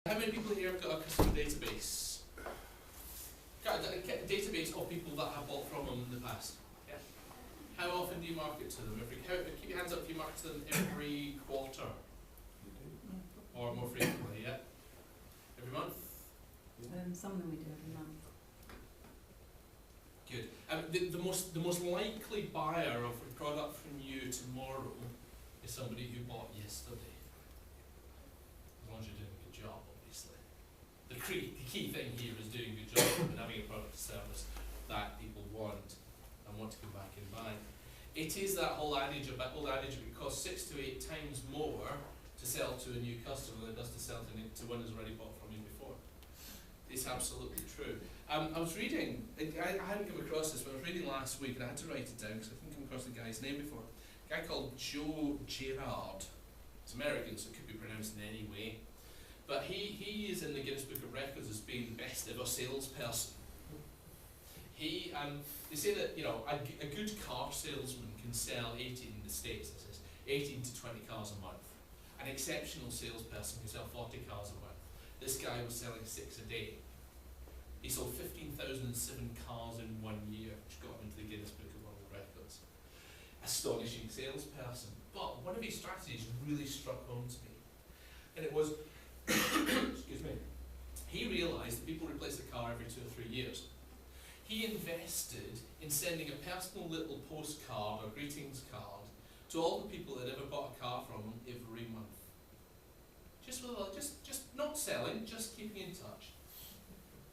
How many people here have got a customer database? Got a database of people that have bought from them in the past? Yeah. How often do you market to them? Keep your hands up if you market to them every quarter or more frequently, yeah? Every month? Some of them we do every month. Good. The most likely buyer of a product from you tomorrow is somebody who bought yesterday. As long as you're doing a good job, obviously. The key thing here is doing a good job and having a product or service that people want and want to come back and buy. It is that whole adage it costs 6 to 8 times more to sell to a new customer than it does to sell to one who's already bought from you before. It's absolutely true. I was reading, I hadn't come across this, but I was reading last week and I had to write it down because I couldn't come across the guy's name before. A guy called Joe Girard. It's American, so it could be pronounced in any way. But he is in the Guinness Book of Records as being the best ever salesperson. They say that a good car salesman can sell 18 in the States, this is 18 to 20 cars a month. An exceptional salesperson can sell 40 cars a month. This guy was selling 6 a day. He sold 15,007 cars in 1 year, which got him into the Guinness Book of World Records. Astonishing salesperson. But one of his strategies really struck home to me. And it was, excuse me, he realised that people replace a car every 2 or 3 years. He invested in sending a personal little postcard or greetings card to all the people that ever bought a car from him every month. Just not selling, just keeping in touch.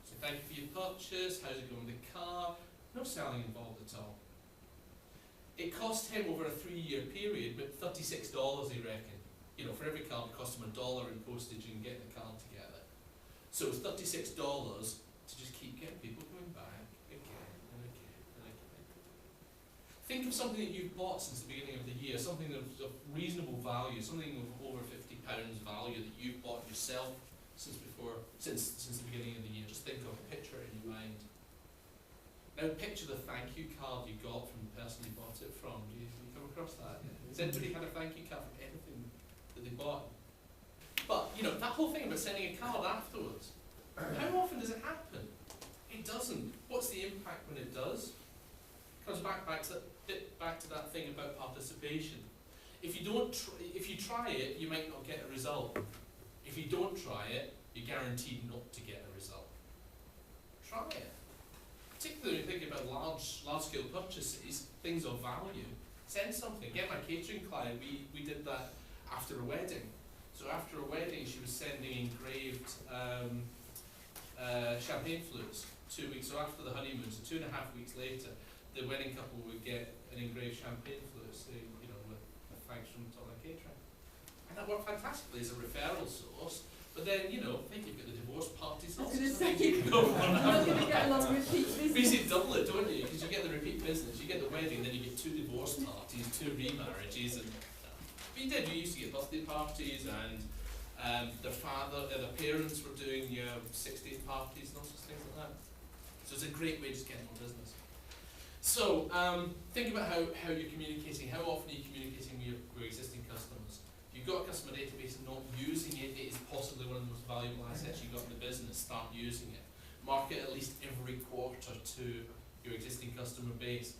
So thank you for your purchase, how's it going with the car? No selling involved at all. It cost him over a 3-year period, but $36 he reckoned. For every card it cost him $1 in postage and getting the card together. So it was $36 to just keep getting people coming back again and again and again. Think of something that you've bought since the beginning of the year, something of reasonable value, something of over £50 value that you've bought yourself since the beginning of the year. Just think of a picture in your mind. Now picture the thank you card you got from the person you bought it from. Do you come across that? Has anybody had a thank you card from anything that they bought? But that whole thing about sending a card afterwards, how often does it happen? It doesn't. What's the impact when it does? It comes back to that thing about participation. If you try it, you might not get a result. If you don't try it, you're guaranteed not to get a result. Try it. Particularly thinking about large-scale purchases, things of value. Send something. Get my catering client. We did that after a wedding. So after a wedding, she was sending engraved champagne flutes 2 weeks. So after the honeymoon, so 2.5 weeks later, the wedding couple would get an engraved champagne flute, saying, with thanks from Tolland Catering. And that worked fantastically as a referral source. But then, I think you've got the divorce parties. I was going to say, you can go for. you're not going to get a lot of repeat business. Basically double it, don't you? Because you get the repeat business, you get the wedding, then you get 2 divorce parties, 2 remarriages, and but you used to get birthday parties, and their parents were doing 60th parties and all sorts of things like that. So it's a great way to get more business. So think about how you're communicating. How often are you communicating with your existing customers? If you've got a customer database and not using it, it is possibly one of the most valuable assets you've got in the business. Start using it. Market at least every quarter to your existing customer base.